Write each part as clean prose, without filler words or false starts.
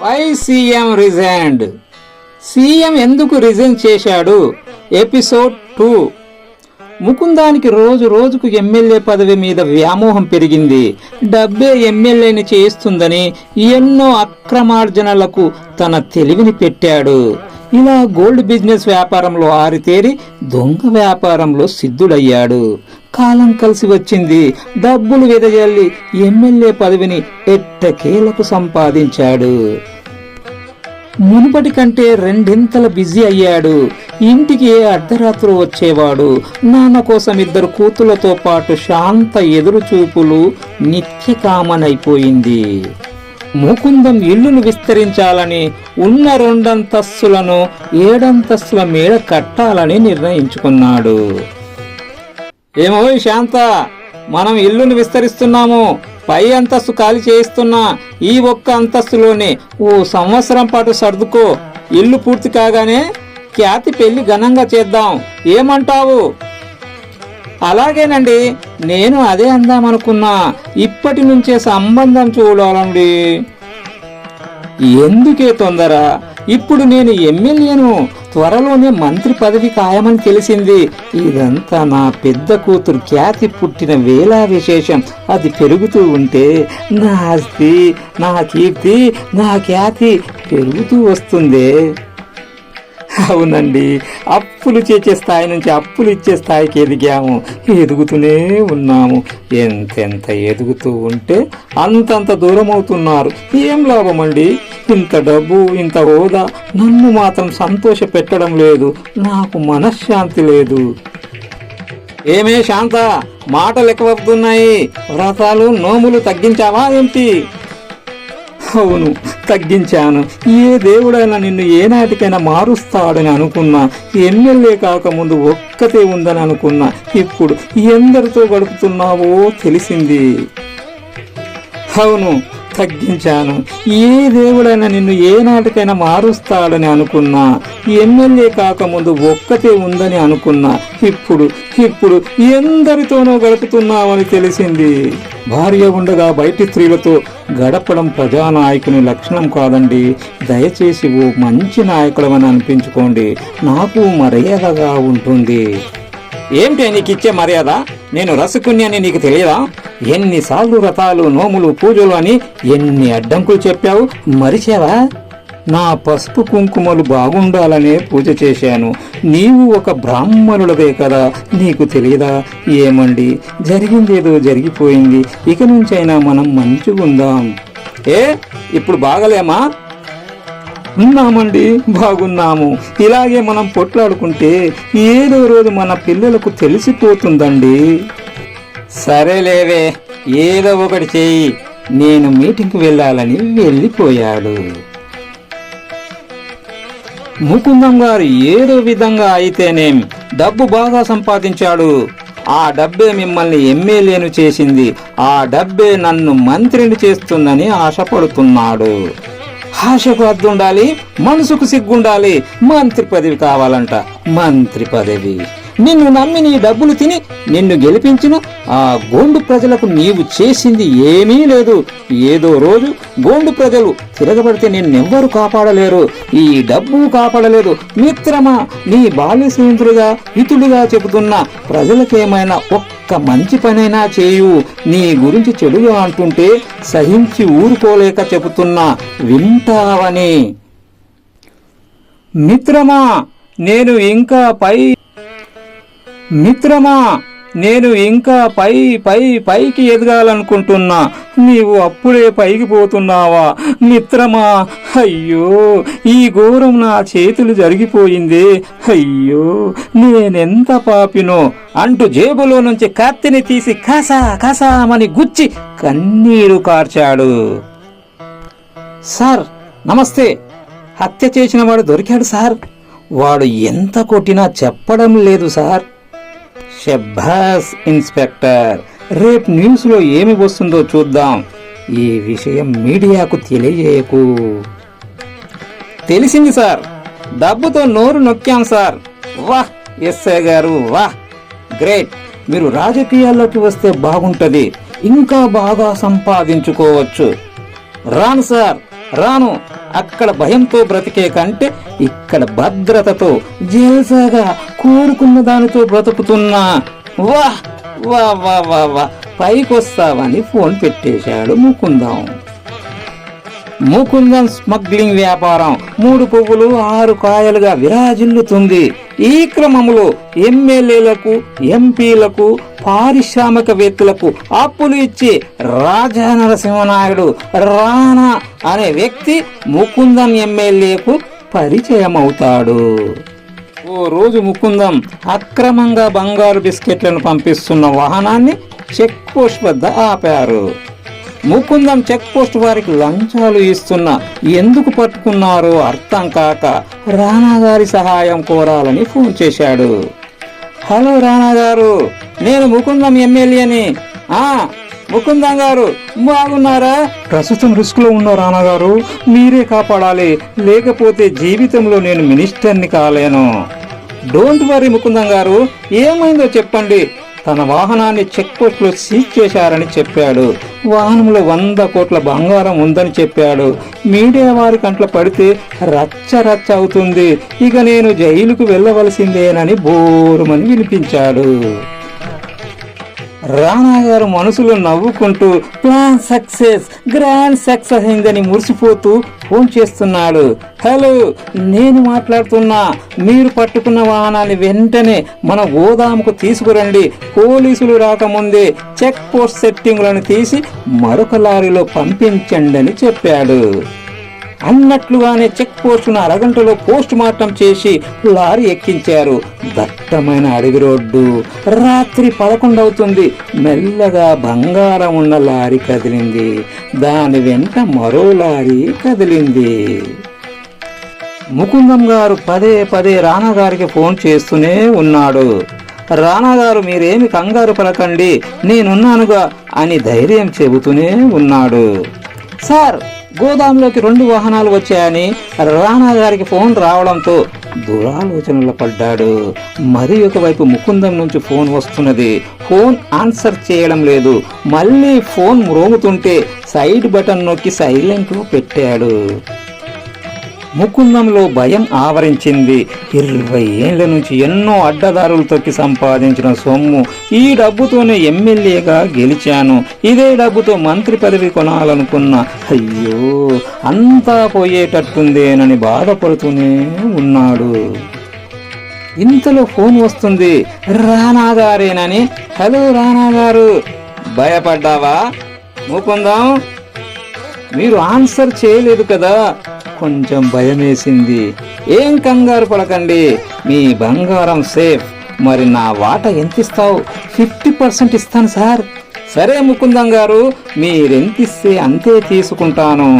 Why CM resigned? CM ఎందుకు resign చేశాడు? Episode 2. ముకుందానికి రోజు రోజుకు ఎమ్మెల్యే పదవి మీద వ్యామోహం పెరిగింది. డబ్బే ఎమ్మెల్యేని చేస్తుందని ఎన్నో అక్రమార్జనలకు తన తెలివిని పెట్టాడు. ఇలా గోల్డ్ బిజినెస్ వ్యాపారంలో ఆరితేరి దొంగ వ్యాపారంలో సిద్ధుడయ్యాడు. కాలం కలిసి వచ్చింది. డబ్బులు వెదజల్లి ఎమ్మెల్యే పదవిని ఎట్టకేలకు సంపాదించాడు. మునుపటి కంటే రెండింతల బిజీ అయ్యాడు. ఇంటికి అర్ధరాత్రి వచ్చేవాడు. నాన్న కోసం 2 కూతుళ్లతో పాటు శాంత ఎదురుచూపులు నిత్య కామన్ అయిపోయింది. ముకుందం ఇల్లును విస్తరించాలని ఉన్న 2 అంతస్తులను 7 అంతస్తుల మేడ కట్టాలని నిర్ణయించుకున్నాడు. ఏమో శాంత, మనం ఇల్లును విస్తరిస్తున్నాము. పై అంతస్తు ఖాళీ చేయిస్తున్నా. ఈ 1 అంతస్తులోనే ఓ సంవత్సరం పాటు సర్దుకో. ఇల్లు పూర్తి కాగానే ఖ్యాతి పెళ్లి ఘనంగా చేద్దాం. ఏమంటావు? అలాగేనండి, నేను అదే అందామనుకున్నా. ఇప్పటి నుంచే సంబంధం చూడాలండి. ఎందుకే తొందర? ఇప్పుడు నేను ఎమ్మెల్యేను. త్వరలోనే మంత్రి పదవి ఖాయమని తెలిసింది. ఇదంతా నా పెద్ద కూతురు ఖ్యాతి పుట్టిన వేళ విశేషం. అది పెరుగుతూ ఉంటే నా ఆస్తి, నా కీర్తి, నా ఖ్యాతి పెరుగుతూ వస్తుంది. అవునండి, అప్పులు చేసే స్థాయి నుంచి అప్పులు ఇచ్చే స్థాయికి ఎదిగాము. ఎదుగుతూనే ఉన్నాము. ఎంతెంత ఎదుగుతూ ఉంటే అంతంత దూరం అవుతున్నారు. ఏం లాభం అండి? ఇంత డబ్బు, ఇంత హోదా నన్ను మాత్రం సంతోష పెట్టడం లేదు. నాకు మనశ్శాంతి లేదు. ఏమే శాంత, మాటలు ఎక్కువవుతున్నాయి. వ్రతాలు నోములు తగ్గించావా ఏంటి? అవును, తగ్గించాను. ఏ దేవుడైనా నిన్ను ఏనాటికైనా మారుస్తాడని అనుకున్నా. ఎమ్మెల్యే కాకముందు ఒక్కతే ఉందని అనుకున్నా. ఇప్పుడు ఎందరితో గడుపుతున్నావో తెలిసింది. అవును, తగ్గించాను. ఏ దేవుడైనా నిన్ను ఏనాటికైనా మారుస్తాడని అనుకున్నా. ఎమ్మెల్యే కాకముందు ఒక్కతే ఉందని అనుకున్నా. ఇప్పుడు ఎందరితోనో గడుపుతున్నావని తెలిసింది. భార్య ఉండగా బయటి స్త్రీలతో గడపడం ప్రజానాయకుని లక్షణం కాదండి. దయచేసి ఓ మంచి నాయకుడమని అనిపించుకోండి. నాకు మర్యాదగా ఉంటుంది. ఏమిటి నీకు ఇచ్చే మర్యాద? నేను రసకుని అని నీకు తెలియదా? ఎన్నిసార్లు వ్రతాలు, నోములు, పూజలు అని ఎన్ని అడ్డంకులు చెప్పావు. మరిచావా? నా పసుపు కుంకుమలు బాగుండాలనే పూజ చేశాను. నీవు ఒక బ్రాహ్మణులవే కదా, నీకు తెలియదా? ఏమండి, జరిగిందేదో జరిగిపోయింది. ఇక నుంచైనా మనం మంచిగుందాం. ఇప్పుడు బాగలేమా? ఉన్నామండి, బాగున్నాము. ఇలాగే మనం పొట్లాడుకుంటే ఏదో రోజు మన పిల్లలకు తెలిసిపోతుందండి. సరేలేవే, ఏదో ఒకటి చేయి. నేను మీటింగ్కి వెళ్ళాలని వెళ్ళిపోయాడు. ముకుందం గారు ఏదో విధంగా అయితేనేం డబ్బు బాగా సంపాదించాడు. ఆ డబ్బే మిమ్మల్ని ఎమ్మెల్యేను చేసింది. ఆ డబ్బే నన్ను మంత్రిని చేస్తుందని ఆశపడుతున్నాడు. ఆశకు అద్దుండాలి, మనసుకు సిగ్గుండాలి. మంత్రి పదవి కావాలంట. మంత్రి పదవి. నిన్ను నమ్మి నీ డబ్బులు తిని నిన్ను గెలిపించిన ఆ గోండు ప్రజలకు నీవు చేసింది ఏమీ లేదు. ఏదో రోజు గోండు ప్రజలు తిరగబడితే నిన్నెవ్వరు కాపాడలేరు. ఈ డబ్బు కాపాడలేదు. మిత్రమా, నీ బాల్య స్నేహితుడిగా, హితుడిగా చెబుతున్నా. ప్రజలకేమైనా ఒక్క మంచి పనైనా చేయు. నీ గురించి చెడుగా అంటుంటే సహించి ఊరుకోలేక చెబుతున్నా, వింటావని. మిత్రమా, నేను ఇంకా పైకి ఎదగాలనుకుంటున్నా. నీవు అప్పుడే పైకి పోతున్నావా? మిత్రమా, అయ్యో, ఈ ఘోరం నా చేతులు జరిగిపోయింది. అయ్యో, నేనెంత పాపినో అంటూ జేబులో నుంచి కత్తిని తీసి కసామని గుచ్చి కన్నీరు కార్చాడు. సార్ నమస్తే. హత్య చేసిన వాడు దొరికాడు సార్. వాడు ఎంత కొట్టినా చెప్పడం లేదు సార్. షబ్బాస్ ఇన్స్పెక్టర్. రేపు న్యూస్లో ఏమి వస్తుందో చూద్దాం. ఈ విషయం మీడియాకు తెలియజేయకు. తెలిసింది సార్. డబ్బుతో నోరు నొక్కాం సార్. వాహ్ ఎస్ఐ గారు, వాహ్, గ్రేట్. మీరు రాజకీయాల్లోకి వస్తే బాగుంటది. ఇంకా బాగా సంపాదించుకోవచ్చు. రాను సార్, రాను. అక్కడ భయంతో బ్రతికే కంటే ఇక్కడ భద్రతతో జల్సాగా కోరుకున్న దానితో బ్రతుకుతున్నా. వా వా వా వా వా పైకొస్తావని ఫోన్ పెట్టేశాడు ముకుందం. ముకుందం స్మగ్లింగ్ వ్యాపారం 3 పువ్వులు 6 కాయలుగా విరాజిల్లుతుంది. ఈ క్రమంలో ఎమ్మెల్యేలకు, ఎంపీలకు, పారిశ్రామికవేత్తలకు అప్పులు ఇచ్చి రాజా నరసింహనాయుడు రాణా అనే వ్యక్తి ముకుందం ఎమ్మెల్యేకు పరిచయం అవుతాడు. ఓ రోజు ముకుందం అక్రమంగా బంగారు బిస్కెట్లను పంపిస్తున్న వాహనాన్ని చెక్ పోస్ట్ వద్ద ఆపారు. ముకుందం చెక్ పోస్ట్ వారికి లంచాలు ఇస్తున్నా ఎందుకు పట్టుకున్నారో అర్థం కాక రాణా గారి సహాయం కోరాలని ఫోన్ చేశాడు. హలో రాణా గారు, నేను ముకుందం ఎమ్మెల్యేని. ముకుందం గారు బాగున్నారా? ప్రస్తుతం రిస్క్ లో ఉన్న రాణా గారు, మీరే కాపాడాలి, లేకపోతే జీవితంలో నేను మినిస్టర్ని కాలేను. డోంట్ వరీ ముకుందం గారు, ఏమైందో చెప్పండి. తన వాహనాన్ని చెక్ పోస్ట్ లో సీజ్ చేశారని చెప్పాడు. వాహనంలో 100 కోట్ల బంగారం ఉందని చెప్పాడు. మీడియా వారి కంట్లో పడితే రచ్చ రచ్చ అవుతుంది. ఇక నేను జైలుకు వెళ్ళవలసిందేనని బోరుమని వినిపించాడు. రాణా గారు మనసులో నవ్వుకుంటూ ప్లాన్ సక్సెస్, గ్రాండ్ సక్సెస్ అయిందని మురిసిపోతూ ఫోన్ చేస్తున్నాడు. హలో, నేను మాట్లాడుతున్నా. మీరు పట్టుకున్న వాహనాన్ని వెంటనే మన గోదాముకు తీసుకురండి. పోలీసులు రాకముందే చెక్ పోస్ట్ సెట్టింగులను తీసి మరొక లారీలో పంపించండి అని చెప్పాడు. అన్నట్లుగానే చెక్ పోస్టును అరగంటలో పోస్ట్ మార్టం చేసి లారీ ఎక్కించారు. దట్టమైన అడవి రోడ్డు. రాత్రి 11 అవుతుంది. మెల్లగా బంగారం ఉన్న లారీ కదిలింది. దాని వెంట మరో లారీ కదిలింది. ముకుందం గారు పదే పదే రాణా గారికి ఫోన్ చేస్తూనే ఉన్నాడు. రాణా గారు, మీరేమి కంగారు పడకండి, నేనున్నానుగా అని ధైర్యం చెబుతూనే ఉన్నాడు. సార్, గోదాంలోకి 2 వాహనాలు వచ్చాయని రాణా గారికి ఫోన్ రావడంతో దురాలోచనలో పడ్డాడు. మరి ఒకవైపు ముకుందం నుంచి ఫోన్ వస్తున్నది. ఫోన్ ఆన్సర్ చేయడం లేదు. మళ్ళీ ఫోన్ మ్రోగుతుంటే సైడ్ బటన్ నొక్కి సైలెంట్ పెట్టాడు. ముకుందంలో భయం ఆవరించింది. 20 ఏళ్ల నుంచి ఎన్నో అడ్డదారులు తొక్కి సంపాదించిన సొమ్ము. ఈ డబ్బుతోనే ఎమ్మెల్యేగా గెలిచాను. ఇదే డబ్బుతో మంత్రి పదవి కొనాలనుకున్నా. అయ్యో, అంతా పోయేటట్టుందేనని బాధపడుతూనే ఉన్నాడు. ఇంతలో ఫోన్ వస్తుంది. రాణా గారేనని. హలో రాణా గారు, భయపడ్డావా? ముకుందం, మీరు ఆన్సర్ చేయలేదు కదా, కొంచెం భయమేసింది. ఏం కంగారు పడకండి, మీ బంగారం సేఫ్. మరి నా వాటా ఎంత ఇస్తావు? 50% ఇస్తాను సార్. సరే ముకుందం గారు, మీరెంతిస్తే అంతే తీసుకుంటాను.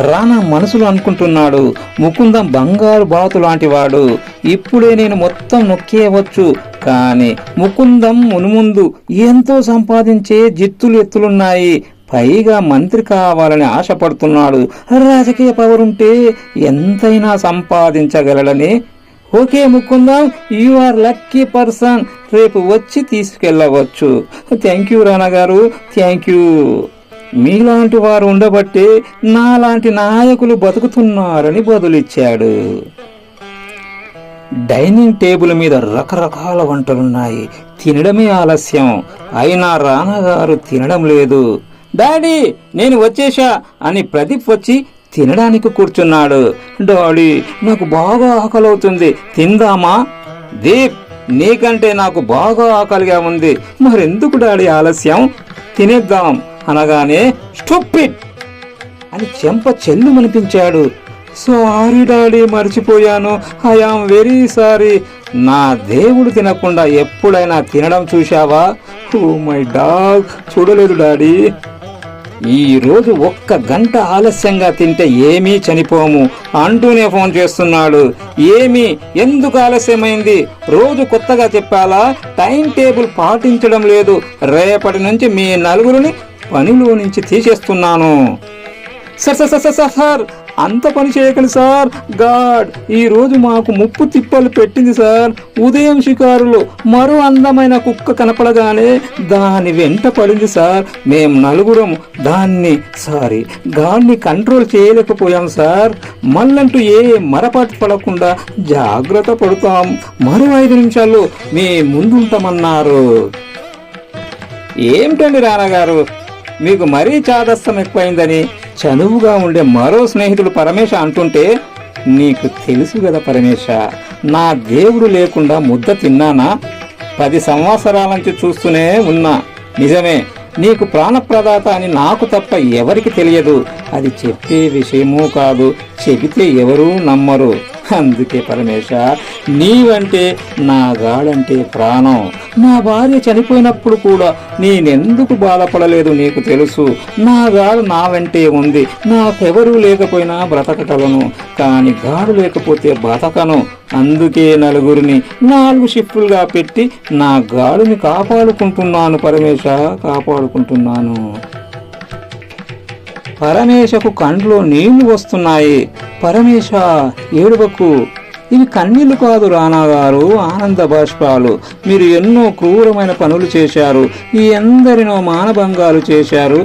రాణా మనసులో అనుకుంటున్నాడు, ముకుందం బంగారు బాతు లాంటి వాడు. ఇప్పుడే నేను మొత్తం నొక్కేయవచ్చు. కానీ ముకుందం మునుముందు ఎంతో సంపాదించే జిత్తులు ఎత్తులున్నాయి. పైగా మంత్రి కావాలని ఆశపడుతున్నాడు. రాజకీయ పవర్ ఉంటే ఎంతైనా సంపాదించగలడని. Okay Mukundam, you are lucky person. రేపు వచ్చి తీసుకెళ్ళవచ్చు. థ్యాంక్ యూ రాణా గారు, థ్యాంక్ యూ. మీలాంటి వారు ఉండబట్టే నాలాంటి నాయకులు బతుకుతున్నారని బదులిచ్చాడు. డైనింగ్ టేబుల్ మీద రకరకాల వంటలున్నాయి. తినడమే ఆలస్యం. అయినా రాణా గారు తినడం లేదు. డాడీ, నేను వచ్చేశా అని ప్రదీప్ వచ్చి తినడానికి కూర్చున్నాడు. డాడీ, నాకు బాగా ఆకలవుతుంది, తిందామా? దీప్, నీకంటే నాకు బాగా ఆకలిగా ఉంది. మరెందుకు డాడీ ఆలస్యం? తినేద్దాం అనగానే స్టూపిడ్ అని చెంప చెల్లుమనిపించాడు. సారీ డాడీ, మర్చిపోయాను. I am very sorry. నా దేవుడు తినకుండా ఎప్పుడైనా తినడం చూశావా? ఓ మై డాగ్, చూడలేదు డాడీ. ఈ రోజు 1 గంట ఆలస్యంగా తింటే ఏమీ చనిపోము అంటూనే ఫోన్ చేస్తున్నాడు. ఏమీ, ఎందుకు ఆలస్యమైంది? రోజు కొత్తగా చెప్పాలా? టైం టేబుల్ పాటించడం లేదు. రేపటి నుంచి మీ 4 పనిలో నుంచి తీసేస్తున్నాను. సార్ సార్ సార్ సార్ అంత పని చేయకండి సార్. గాడ్ ఈ రోజు మాకు ముప్పు తిప్పలు పెట్టింది సార్. ఉదయం షికారులో మరో అందమైన కుక్క కనపడగానే దాని వెంట పడింది సార్. మేం నలుగురం గాడిని కంట్రోల్ చేయలేకపోయాం సార్. మళ్ళంటూ ఏ మరపాటు పడకుండా జాగ్రత్త పడుతాం. మరో 5 నిమిషాల్లో మీ ముందుంటామన్నారు. ఏమిటండి రానగారు, మీకు మరీ చాదస్తం ఎక్కువైందని చనువుగా ఉండే మరో స్నేహితుడు పరమేశ అంటుంటే, నీకు తెలుసు కదా పరమేశ, నా దేవుడు లేకుండా ముద్ద తిన్నానా? 10 సంవత్సరాల నుంచి చూస్తూనే ఉన్నా. నిజమే, నీకు ప్రాణప్రదాత అని నాకు తప్ప ఎవరికి తెలియదు. అది చెప్పే విషయమూ కాదు, చెబితే ఎవరూ నమ్మరు. అందుకే పరమేశ, నీవంటే నా గాడంటే ప్రాణం. నా భార్య చనిపోయినప్పుడు కూడా నేనెందుకు బాధపడలేదు నీకు తెలుసు. నా గాడు నా వెంటే ఉంది. నాకెవరూ లేకపోయినా బ్రతకగలను, కానీ గాడు లేకపోతే బతకను. అందుకే నలుగురిని 4 షిఫ్టులుగా పెట్టి నా గాడుని కాపాడుకుంటున్నాను పరమేశ, కాపాడుకుంటున్నాను. పరమేశకు కంట్లో నీళ్లు వస్తున్నాయి. పరమేశ ఏడువకు, ఇవి కన్నీళ్లు కాదు రానాగారు, ఆనంద బాష్పాలు. మీరు ఎన్నో క్రూరమైన పనులు చేశారు, ఎందరినో మానభంగాలు చేశారు,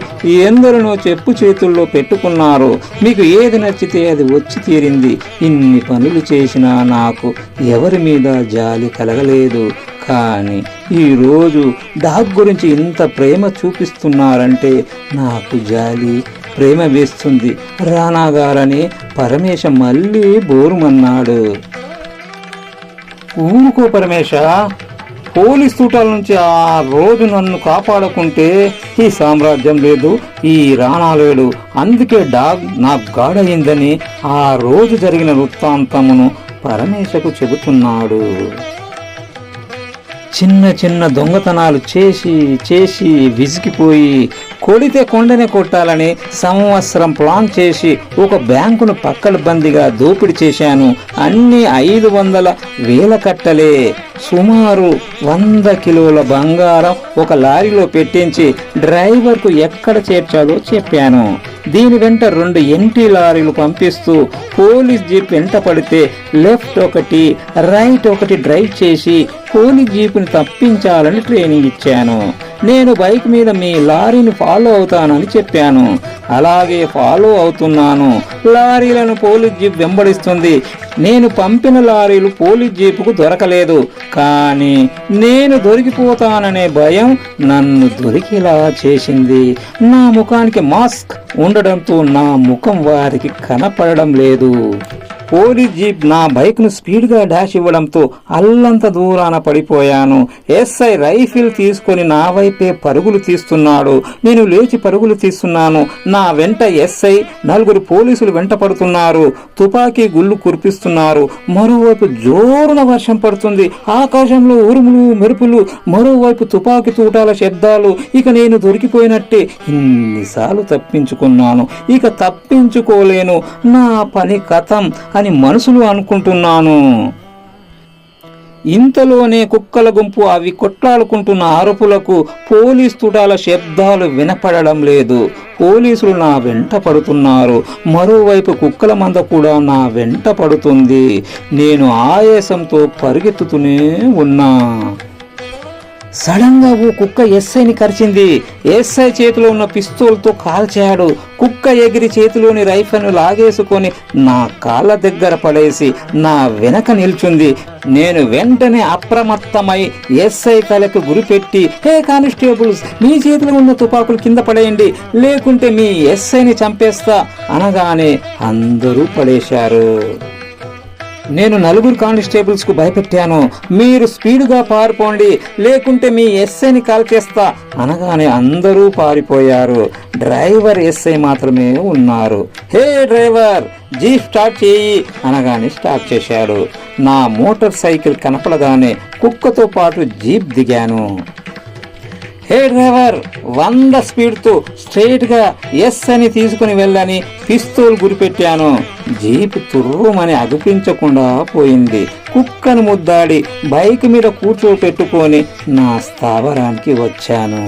ఎందరినో చెప్పు చేతుల్లో పెట్టుకున్నారు. మీకు ఏది నచ్చితే అది వచ్చి తీరింది. ఇన్ని పనులు చేసినా నాకు ఎవరి మీద జాలి కలగలేదు. కానీ ఈరోజు డాగ్ గురించి ఇంత ప్రేమ చూపిస్తున్నారంటే నాకు జాలి, ప్రేమ వేస్తుంది రానాగారని పరమేశ మళ్ళీ బోరుమన్నాడు. ఊరుకో పరమేశ, పోలీస్ తూటాల నుంచి ఆ రోజు నన్ను కాపాడుకుంటే ఈ సామ్రాజ్యం లేదు, ఈ రాణా లేడు. అందుకే డాగ్ నా గాడయిందని ఆ రోజు జరిగిన వృత్తాంతమును పరమేశకు చెబుతున్నాడు. చిన్న చిన్న దొంగతనాలు చేసి చేసి విసిగిపోయి కొడితే కొండనే కొట్టాలని సంవత్సరం ప్లాన్ చేసి ఒక బ్యాంకును పక్కడబందిగా దోపిడీ చేశాను. అన్ని 500,000 కట్టలే. సుమారు 100 కిలోల బంగారం ఒక లారీలో పెట్టించి డ్రైవర్కు ఎక్కడ చేర్చాలో చెప్పాను. దీని వెంట 2 ఎంటీ లారీలు పంపిస్తూ పోలీస్ జీప్ వెంట పడితే లెఫ్ట్ ఒకటి రైట్ ఒకటి డ్రైవ్ చేసి పోలీస్ జీపుని తప్పించాలని ట్రైనింగ్ ఇచ్చాను. నేను బైక్ మీద మీ లారీని ఫాలో అవుతానని చెప్పాను. అలాగే ఫాలో అవుతున్నాను. లారీలను పోలీస్ జీప్ వెంబడిస్తుంది. నేను పంపిన లారీలు పోలీస్ జీపుకు దొరకలేదు, కానీ నేను దొరికిపోతాననే భయం నన్ను దొరికేలా చేసింది. నా ముఖానికి మాస్క్ ఉండడంతో నా ముఖం వారికి కనపడడం లేదు. పోలీస్ జీప్ నా బైక్ను స్పీడ్గా డాష్ ఇవ్వడంతో అల్లంత దూరాన పడిపోయాను. ఎస్ఐ రైఫిల్ తీసుకొని నా వైపే పరుగులు తీస్తున్నాడు. నేను లేచి పరుగులు తీస్తున్నాను. నా వెంట ఎస్ఐ 4 పోలీసులు వెంట పడుతున్నారు. తుపాకీ గుళ్ళు కురిపిస్తున్నారు. మరోవైపు జోరున వర్షం పడుతుంది. ఆకాశంలో ఉరుములు మెరుపులు, మరోవైపు తుపాకీ తూటాల శబ్దాలు. ఇక నేను దొరికిపోయినట్టే. ఇన్నిసార్లు తప్పించుకున్నాను, ఇక తప్పించుకోలేను. నా పని కథం అని మనసులో అనుకుంటున్నాను. ఇంతలోనే కుక్కల గుంపు అవి కొట్లాడుకుంటున్న అరుపులకు పోలీస్ తుటాల శబ్దాలు వినపడడం లేదు. పోలీసులు నా వెంట పడుతున్నారు. మరోవైపు కుక్కల మంద కూడా నా వెంట పడుతుంది. నేను ఆయాసంతో పరిగెత్తుతూనే ఉన్నా. సడన్ గా ఓ కుక్క ఎస్ఐని కరిచింది. ఎస్ఐ చేతిలో ఉన్న పిస్తోల్తో కాల్చాడు. కుక్క ఎగిరి చేతిలోని రైఫల్ను లాగేసుకొని నా కాళ్ళ దగ్గర పడేసి నా వెనక నిల్చుంది. నేను వెంటనే అప్రమత్తమై ఎస్ఐ తలకు గురిపెట్టి, హే కానిస్టేబుల్స్, మీ చేతిలో ఉన్న తుపాకులు కింద పడేయండి, లేకుంటే మీ ఎస్ఐని చంపేస్తా అనగానే అందరూ పడేశారు. నేను 4 కానిస్టేబుల్స్ కు భయపెట్టాను. మీరు స్పీడ్గా పారిపోండి, లేకుంటే మీ ఎస్ఐని కాల్ చేస్తా అనగానే అందరూ పారిపోయారు. డ్రైవర్ ఎస్ఐ మాత్రమే ఉన్నారు. హే డ్రైవర్, జీప్ స్టార్ట్ చేయి అనగానే స్టార్ట్ చేశాడు. నా మోటార్ సైకిల్ కనపడగానే కుక్కతో పాటు జీప్ దిగాను. హే డ్రైవర్, 100 స్పీడ్తో స్ట్రైట్గా ఎస్ అని తీసుకుని వెళ్ళని పిస్తోల్ గురిపెట్టాను. జీప్ తుర్రుమని అదుపించకుండా పోయింది. కుక్కను ముద్దాడి బైక్ మీద కూర్చోపెట్టుకొని నా స్థావరానికి వచ్చాను.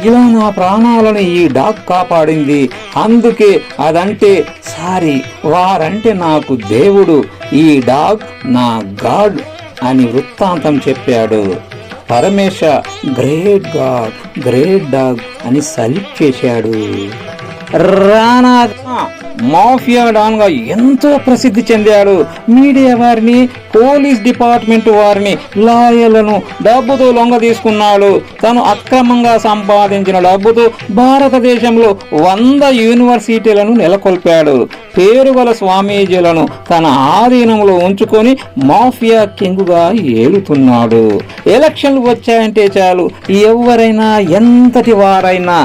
ఇలా నా ప్రాణాలను ఈ డాగ్ కాపాడింది. అందుకే అదంటే సారీ, వారంటే నాకు దేవుడు, ఈ డాగ్ నా గాడ్ అని వృత్తాంతం చెప్పాడు. పరమేశ గ్రేట్ గాడ్, గ్రేట్ డాగ్ అని సల్యూట్ చేశాడు. రానా మాఫియా డాన్గా ఎంతో ప్రసిద్ధి చెందాడు. మీడియా వారిని, పోలీస్ డిపార్ట్మెంట్ వారిని, లాయర్లను డబ్బుతో లొంగ తీసుకున్నాడు. తను అక్రమంగా సంపాదించిన డబ్బుతో భారతదేశంలో 100 యూనివర్సిటీలను నెలకొల్పాడు. పేరుగల స్వామీజీలను తన ఆధీనంలో ఉంచుకొని మాఫియా కింగుగా ఏలుతున్నాడు. ఎలక్షన్లు వచ్చాయంటే చాలు, ఎవరైనా ఎంతటి వారైనా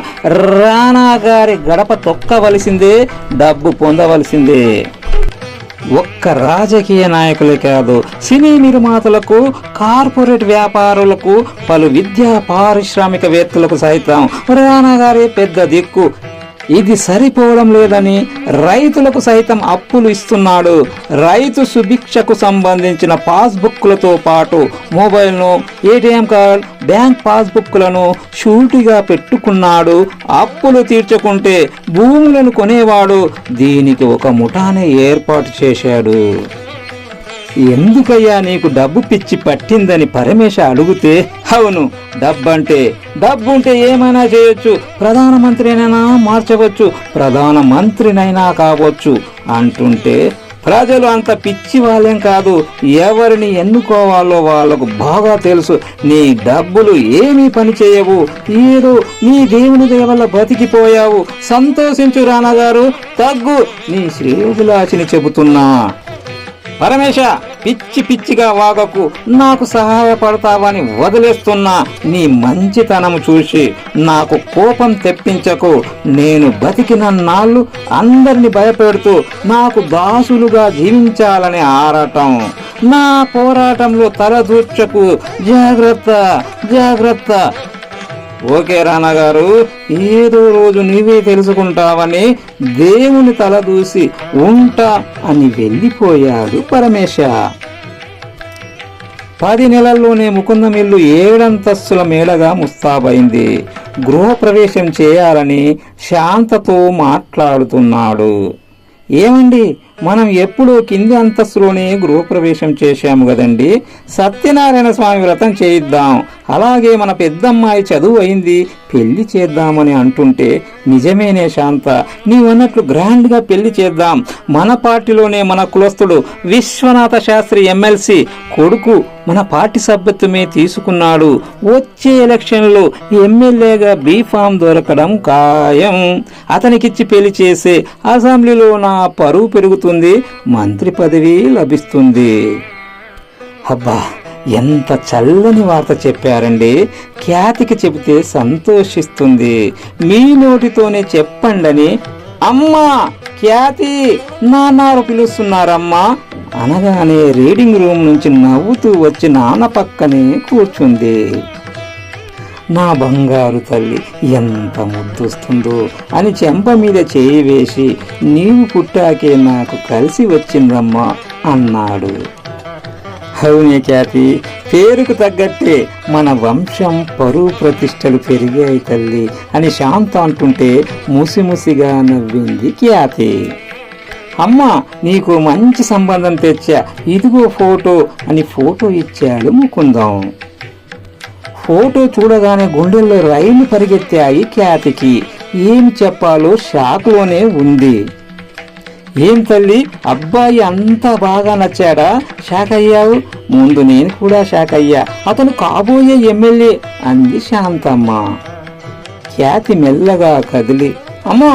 రానా గారి గడప తొక్కవలసిందే, డబ్బు పొందవలసిందే. ఒక్క రాజకీయ నాయకులే కాదు, సినీ నిర్మాతలకు, కార్పొరేట్ వ్యాపారులకు, పలు విద్యా పారిశ్రామికవేత్తలకు సైతం రానా గారే పెద్ద దిక్కు. ఇది సరిపోవడం లేదని రైతులకు సైతం అప్పులు ఇస్తున్నాడు. రైతు సుభిక్షకు సంబంధించిన పాస్బుక్లతో పాటు మొబైల్ను, ఏటీఎం కార్డ్, బ్యాంక్ పాస్బుక్లను షూరిటీగా పెట్టుకున్నాడు. అప్పులు తీర్చుకుంటే భూములను కొనేవాడు. దీనికి ఒక ముఠానే ఏర్పాటు చేశాడు. ఎందుకయ్యా నీకు డబ్బు పిచ్చి పట్టిందని పరమేశ అడిగితే, అవును, డబ్బుంటే ఏమైనా చేయొచ్చు, ప్రధానమంత్రినైనా మార్చవచ్చు, ప్రధానమంత్రినైనా కావచ్చు అంటుంటే, ప్రజలు అంత పిచ్చి వాళ్ళేం కాదు, ఎవరిని ఎన్నుకోవాలో వాళ్లకు బాగా తెలుసు. నీ డబ్బులు ఏమీ పని చేయవు, ఏదో నీ దేవుని దయ వల్ల బతికిపోయావు. సంతోషించు రానా గారు, తగ్గు, నీ శ్రేయోభిలాషిని చెబుతున్నా. పరమేశ, పిచ్చిగా వాగకు, నాకు సహాయపడతావని వదిలేస్తున్నా. నీ మంచితనం చూసి నాకు కోపం తెప్పించకు. నేను బతికిన నాళ్ళు అందరిని భయపెడుతూ నాకు దాసులుగా జీవించాలని ఆరాటం. నా పోరాటంలో తలదూర్చకు, జాగ్రత్త. ఓకే రానా గారు, ఏదో రోజు నీవే తెలుసుకుంటావని దేవుని తలదూసి ఉంటా అని వెళ్ళిపోయాడు పరమేశ. 10 నెలల్లోనే ముకుందం ఇల్లు 7 అంతస్తుల మేడగా ముస్తాబైంది. గృహప్రవేశం చేయాలని శాంతతో మాట్లాడుతున్నాడు. ఏమండి, మనం ఎప్పుడూ కింది అంతస్తులోనే గృహప్రవేశం చేశాము కదండి, సత్యనారాయణ స్వామి వ్రతం చేయిద్దాం, అలాగే మన పెద్దమ్మాయి చదువు అయింది, పెళ్లి చేద్దామని అంటుంటే, నిజమేనే శాంత, నీవన్నట్లు గ్రాండ్గా పెళ్లి చేద్దాం. మన పార్టీలోనే మన కులస్తుడు విశ్వనాథ శాస్త్రి ఎమ్మెల్సీ కొడుకు మన పార్టీ సభ్యత్వమే తీసుకున్నాడు. వచ్చే ఎలక్షన్లో ఎమ్మెల్యేగా బీఫామ్ దొరకడం ఖాయం. అతనికిచ్చి పెళ్లి చేసే అసెంబ్లీలో నా పరువు పెరుగుతుంది, మంత్రి పదవి లభిస్తుంది. అబ్బా, ఎంత చల్లని వార్త చెప్పారండి. ఖ్యాతికి చెబితే సంతోషిస్తుంది. మీ నోటితోనే చెప్పండని అమ్మా, ఖ్యాతి, నాన్నారు పిలుస్తున్నారమ్మా అనగానే రీడింగ్ రూమ్ నుంచి నవ్వుతూ వచ్చి నాన్న పక్కనే కూర్చుంది. నా బంగారు తల్లి ఎంత ముద్దొస్తుందో అని చెంప మీద చేయి వేసి, నీవు పుట్టాకే నాకు కలిసి వచ్చిందమ్మా అన్నాడు. అవునే ఖ్యాతి, పేరుకు తగ్గట్టే మన వంశం పరువు ప్రతిష్టలు పెరిగాయి తల్లి అని శాంత అంటుంటే ముసిముసిగా నవ్వింది ఖ్యాతి. అమ్మా, నీకు మంచి సంబంధం తెచ్చా, ఇదిగో ఫోటో అని ఫోటో ఇచ్చాడు ముకుందం. ఫోటో చూడగానే గుండెల్లో రైలు పరిగెత్తాయి ఖ్యాతికి. ఏం చెప్పాలో షాక్లోనే ఉంది. ఏం తల్లి, అబ్బాయి అంతా బాగా నచ్చాడా? షాక్ అయ్యావు? ముందు నేను కూడా షాక్ అయ్యా, అతను కాబోయే ఎమ్మెల్యే అంది శాంతమ్మ. ఖ్యాతి మెల్లగా కదిలి, అమ్మా,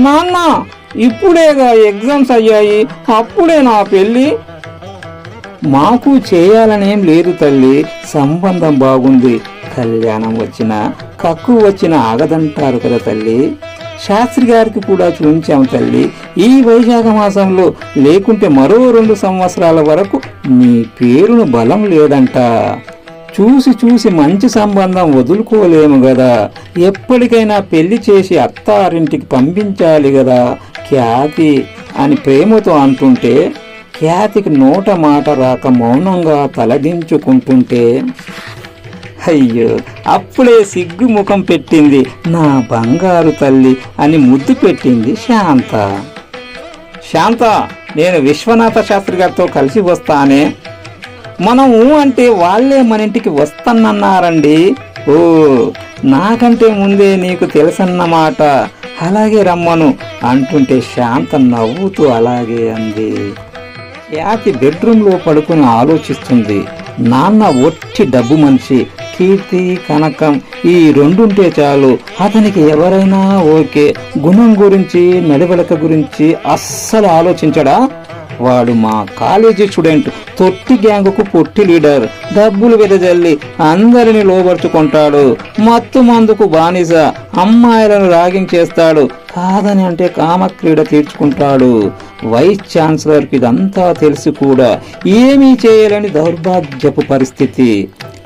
నాన్న, ఇప్పుడేగా ఎగ్జామ్స్ అయ్యాయి, అప్పుడే నా పెళ్ళి? మాకు చేయాలనేం లేదు తల్లి, సంబంధం బాగుంది, కళ్యాణం వచ్చినా కక్కు వచ్చినా ఆగదంటారు కదా తల్లి. శాస్త్రి గారికి కూడా చూపించాం తల్లి, ఈ వైశాఖ మాసంలో, లేకుంటే మరో 2 సంవత్సరాల వరకు నీ పేరును బలం లేదంట. చూసి మంచి సంబంధం వదులుకోలేము గదా, ఎప్పటికైనా పెళ్లి చేసి అత్తారింటికి పంపించాలి గదా ఖ్యాతి అని ప్రేమతో అంటుంటే, ఖ్యాతికి నోట మాట రాక మౌనంగా తలదించుకుంటుంటే, అయ్యో అప్పుడే సిగ్గు ముఖం పెట్టింది. నా బంగారు తల్లి అని ముద్దు పెట్టింది శాంత. శాంత, నేను విశ్వనాథ శాస్త్రి గారితో కలిసి వస్తానే. మనం అంటే వాళ్ళే మన ఇంటికి వస్తానన్నారండి. ఓ, నాకంటే ముందే నీకు తెలుసన్నమాట. అలాగే రమ్మను అంటుంటే శాంత నవ్వుతూ అలాగే అంది. ఖ్యాతి బెడ్రూమ్లో పడుకుని ఆలోచిస్తుంది. నాన్న ఒట్టి డబ్బు మనిషి, కీర్తి కనకం ఈ రెండుంటే చాలు, అతనికి ఎవరైనా ఓకే. గుణం గురించి నడవడిక గురించి అస్సలు ఆలోచించడా? వాడు మా కాలేజీ స్టూడెంట్, తొట్టి గ్యాంగుకు పొట్టి లీడర్, డబ్బులు వెదజల్లి అందరిని లోబర్చుకుంటాడు, మత్తు మందుకు బానిస, అమ్మాయిలను రాగింగ్ చేస్తాడు, కాదని అంటే కామక్రీడ తీర్చుకుంటాడు. వైస్ ఛాన్సలర్కి ఇదంతా తెలిసి కూడా ఏమీ చేయలేని దౌర్భాగ్యపు పరిస్థితి.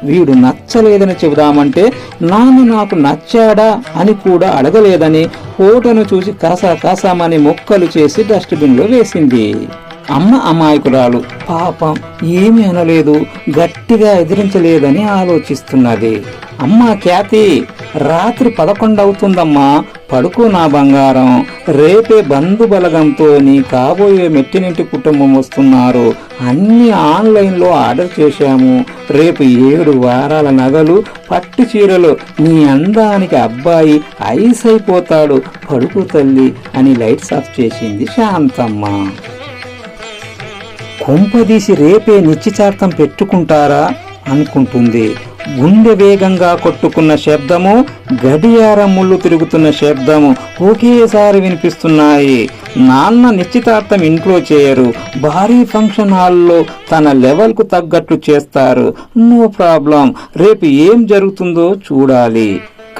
వీడు నచ్చలేదని చెబుదామంటే నాన్న నాకు నచ్చాడా అని కూడా అడగలేదని ఫోటోను చూసి కాసామని మొక్కలు చేసి డస్ట్బిన్లో వేసింది. అమ్మ అమాయకురాలు, పాపం ఏమీ అనలేదు, గట్టిగా ఎదిరించలేదని ఆలోచిస్తున్నది. అమ్మా ఖ్యాతి, రాత్రి 11 అవుతుందమ్మా, పడుకో నా బంగారం. రేపే బంధు బలగంతో నీ కాబోయే మెట్టినింటి కుటుంబం వస్తున్నారు. అన్ని ఆన్లైన్లో ఆర్డర్ చేశాము. రేపు 7 వారాల నగలు, పట్టు చీరలు. నీ అందానికి అబ్బాయి ఐస్ అయిపోతాడు. పడుకో తల్లి అని లైట్స్ ఆఫ్ చేసింది శాంతమ్మ. కొంపదీసి రేపే నిశ్చితార్థం పెట్టుకుంటారా అనుకుంటుంది. గుండె వేగంగా కొట్టుకున్న శబ్దము, గడియారం ముళ్ళు తిరుగుతున్న శబ్దము ఒకేసారి వినిపిస్తున్నాయి. నాన్న నిశ్చితార్థం ఇంట్లో చేయరు, భారీ ఫంక్షన్ హాల్లో తన లెవెల్కు తగ్గట్టు చేస్తారు. నో ప్రాబ్లం, రేపు ఏం జరుగుతుందో చూడాలి.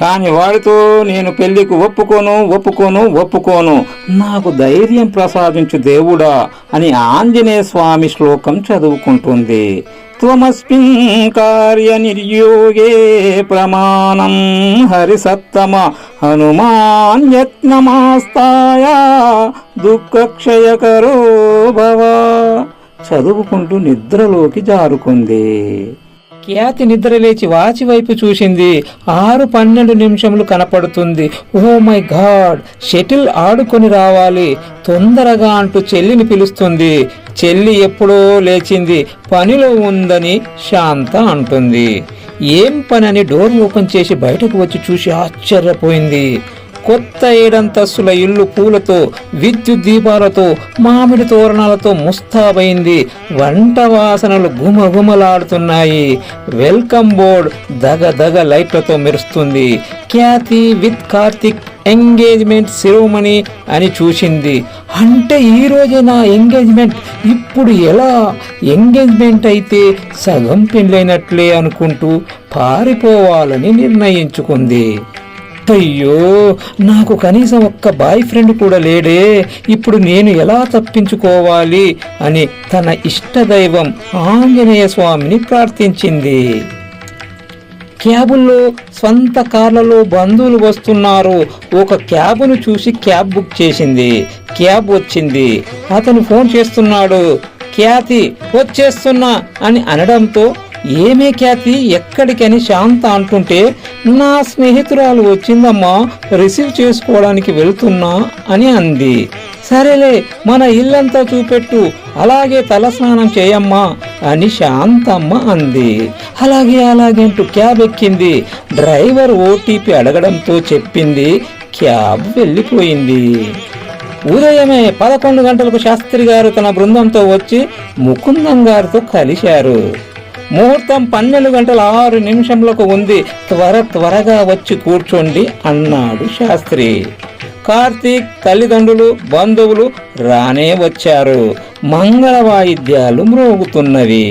కాని వాడితో నేను పెళ్లికి ఒప్పుకోను. నాకు ధైర్యం ప్రసాదించు దేవుడా అని ఆంజనేయ స్వామి శ్లోకం చదువుకుంటుంది. త్వమస్మిన్ కార్య నిర్యోగే ప్రమాణం హరిసత్తమ హనుమాన్ యత్నమాస్తాయ దుఃఖక్షయకరో భవ చదువుకుంటూ నిద్రలోకి జారుకుంది. ఖ్యాతి నిద్రలేచి వాచి వైపు చూసింది. 6:12 కనపడుతుంది. ఓ మై గాడ్, షటిల్ ఆడుకొని రావాలి తొందరగా అంటూ చెల్లిని పిలుస్తుంది. చెల్లి ఎప్పుడో లేచింది, పనిలో ఉందని శాంత అంటుంది. ఏం పనని డోర్ ఓపెన్ చేసి బయటకు వచ్చి చూసి ఆశ్చర్యపోయింది. కొత్త 7 అంతస్తుల ఇల్లు పూలతో, విద్యుత్ దీపాలతో, మామిడి తోరణాలతో ముస్తాబైంది. వంట వాసనలు గుమగుమలాడుతున్నాయి. వెల్కమ్ బోర్డ్ దగ లైట్లతో మెరుస్తుంది. ఖ్యాతి విత్ కార్తిక్ ఎంగేజ్మెంట్ సెరమనీ అని చూసింది. అంటే ఈ రోజే నా ఎంగేజ్మెంట్, ఇప్పుడు ఎలా? ఎంగేజ్మెంట్ అయితే సగం పెళ్ళైనట్లే అనుకుంటూ పారిపోవాలని నిర్ణయించుకుంది. అయ్యో, నాకు కనీసం ఒక్క బాయ్ ఫ్రెండ్ కూడా లేడే, ఇప్పుడు నేను ఎలా తప్పించుకోవాలి అని తన ఇష్టదైవం ఆంజనేయ స్వామిని ప్రార్థించింది. క్యాబుల్లో, స్వంత కార్లలో బంధువులు వస్తున్నారు. ఒక క్యాబును చూసి క్యాబ్ బుక్ చేసింది. క్యాబ్ వచ్చింది. అతను ఫోన్ చేస్తున్నాడు. ఖ్యాతి వచ్చేస్తున్నా అని అనడంతో ఏమే ఖ్యాతి, ఎక్కడికని శాంత అంటుంటే, నా స్నేహితురాలు వచ్చిందమ్మా, రిసీవ్ చేసుకోవడానికి వెళ్తున్నా అని అంది. సరేలే, మన ఇల్లంతా చూపెట్టు, అలాగే తలస్నానం చేయమ్మా అని శాంతమ్మ అంది. అలాగే అంటూ క్యాబ్ ఎక్కింది. డ్రైవర్ ఓటీపీ అడగడంతో చెప్పింది. క్యాబ్ వెళ్ళిపోయింది. ఉదయమే 11 గంటలకు శాస్త్రి గారు తన బృందంతో వచ్చి ముకుందం గారితో కలిశారు. ముహూర్తం 12:06 ఉంది, త్వరగా వచ్చి కూర్చోండి అన్నాడు శాస్త్రి. కార్తీక్ తల్లిదండ్రులు, బంధువులు రానే వచ్చారు. మంగళ వాయిద్యాలు మ్రోగుతున్నవి.